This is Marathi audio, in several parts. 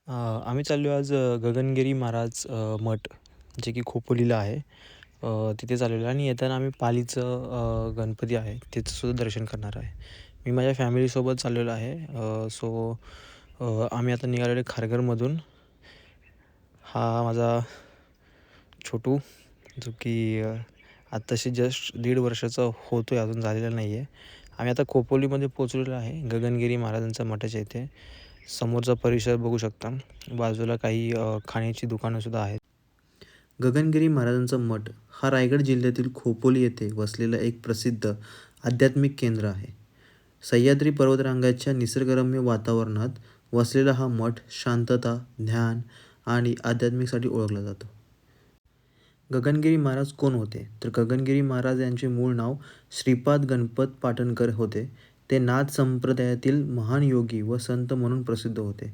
आम्ही चाललो आज गगनगिरी महाराज मठ जे की खोपोलीला आहे. तिथे चाललेलो आहे आणि येताना आम्ही पालीचं गणपती आहे त्याचंसुद्धा दर्शन करणार आहे. मी माझ्या फॅमिलीसोबत चाललेलो आहे. आम्ही आता निघालेलो आहे खारघरमधून. हा माझा छोटू जो की आत्ताशी जस्ट 1.5 वर्षाचा होतो आहे, अजून झालेला नाही आहे. आम्ही आता खोपोलीमध्ये पोहोचलेलो आहे गगनगिरी महाराजांच्या मठाच्या इथे. समोरचा परिसर बघू शकता. बाजूला काही खाण्याची दुकानंसुद्धा आहेत. गगनगिरी महाराजांचा मठ हा रायगड जिल्ह्यातील खोपोली येथे वसलेला एक प्रसिद्ध आध्यात्मिक केंद्र आहे. सह्याद्री पर्वतरांगाच्या निसर्गरम्य वातावरणात वसलेला हा मठ शांतता, ध्यान आणि आध्यात्मिकसाठी ओळखला जातो. गगनगिरी महाराज कोण होते? तर गगनगिरी महाराज यांचे मूळ नाव श्रीपाद गणपत पाटणकर होते. ते नाथ संप्रदायातील महान योगी व संत म्हणून प्रसिद्ध होते.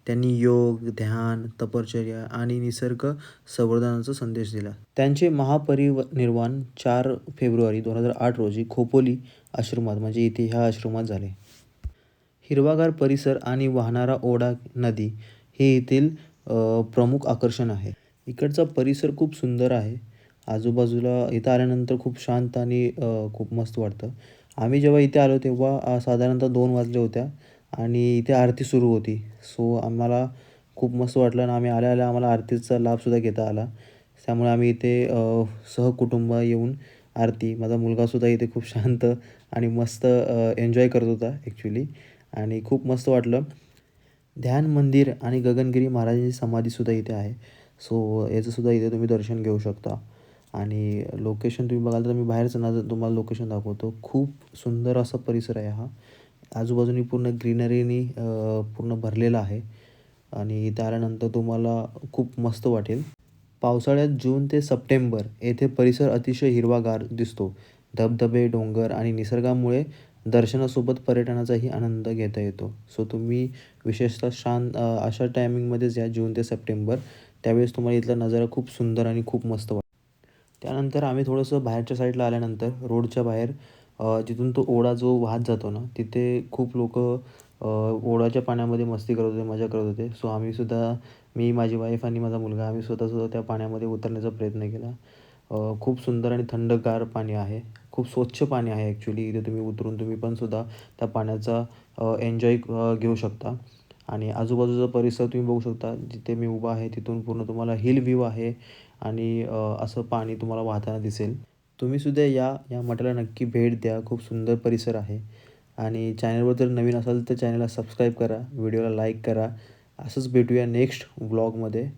त्यांनी योग, ध्यान, तपश्चर्या आणि निसर्ग संवर्धनाचा संदेश दिला. त्यांचे महापरिनिर्वाण 4 फेब्रुवारी 2008 रोजी खोपोली आश्रमात म्हणजे इथे ह्या आश्रमात झाले. हिरवागार परिसर आणि वाहणारा ओढा नदी हे येथील प्रमुख आकर्षण आहे. इकडचा परिसर खूप सुंदर आहे. आजूबाजूला इथं आल्यानंतर खूप शांत आणि खूप मस्त वाटतं. आम्ही जेव्हा इथे आलो तेव्हा साधारणतः 2 वाजल्या होत्या आणि इथे आरती सुरू होती. सो आम्हाला खूप मस्त वाटलं आणि आम्ही आल्या-आल्या आम्हाला आरतीचा लाभसुद्धा घेता आला. त्यामुळे आम्ही इथे सहकुटुंब येऊन आरती माझा मुलगासुद्धा इथे खूप शांत आणि मस्त एन्जॉय करत होता ॲक्च्युली आणि खूप मस्त वाटलं. ध्यान मंदिर आणि गगनगिरी महाराजांची समाधीसुद्धा इथे आहे. सो याचंसुद्धा इथे तुम्ही दर्शन घेऊ शकता आणि लोकेशन तुम्ही बघाल तर मी बाहेरचं ना तुम्हाला लोकेशन दाखवतो. खूप सुंदर असा परिसर आहे हा. आजूबाजूनी पूर्ण ग्रीनरीनी पूर्ण भरलेला आहे आणि इथे आल्यानंतर तुम्हाला खूप मस्त वाटेल. पावसाळ्यात जून ते सप्टेंबर येथे परिसर अतिशय हिरवागार दिसतो. धबधबे, डोंगर आणि निसर्गामुळे दर्शनासोबत पर्यटनाचाही आनंद घेता येतो. सो तुम्ही विशेषतः अशा टायमिंगमध्येच या जून ते सप्टेंबर. त्यावेळेस तुम्हाला इथला नजारा खूप सुंदर आणि खूप मस्त वाटेल. त्यानंतर आम्ही थोडंसं बाहेरच्या साईडला आल्यानंतर रोडच्या बाहेर जिथून तो ओढा जो वाहत जातो ना, तिथे खूप लोकं ओढ्याच्या पाण्यामध्ये मस्ती करत होते, मजा करत होते. सो आम्हीसुद्धा मी, माझी वाईफ आणि माझा मुलगा आम्ही स्वतःसुद्धा त्या पाण्यामध्ये उतरण्याचा प्रयत्न केला. खूप सुंदर आणि थंडगार पाणी आहे. खूप स्वच्छ पाणी आहे ॲक्च्युली. इथे तुम्ही उतरून तुम्ही पण सुद्धा त्या पाण्याचा एन्जॉय घेऊ शकता आणि आजूबाजूचा परिसर तुम्ही बघू शकता. जिथे मी उभा आहे तिथून पूर्ण तुम्हाला हिल व्ह्यू आहे आणि असं पाणी तुम्हाला वाहताना दिसेल. तुम्हीसुद्धा या मठाला नक्की भेट द्या. खूप सुंदर परिसर आहे आणि चॅनलवर जर नवीन असाल तर चॅनलला सबस्क्राईब करा, व्हिडिओला लाईक करा. असंच भेटूया नेक्स्ट व्लॉगमध्ये.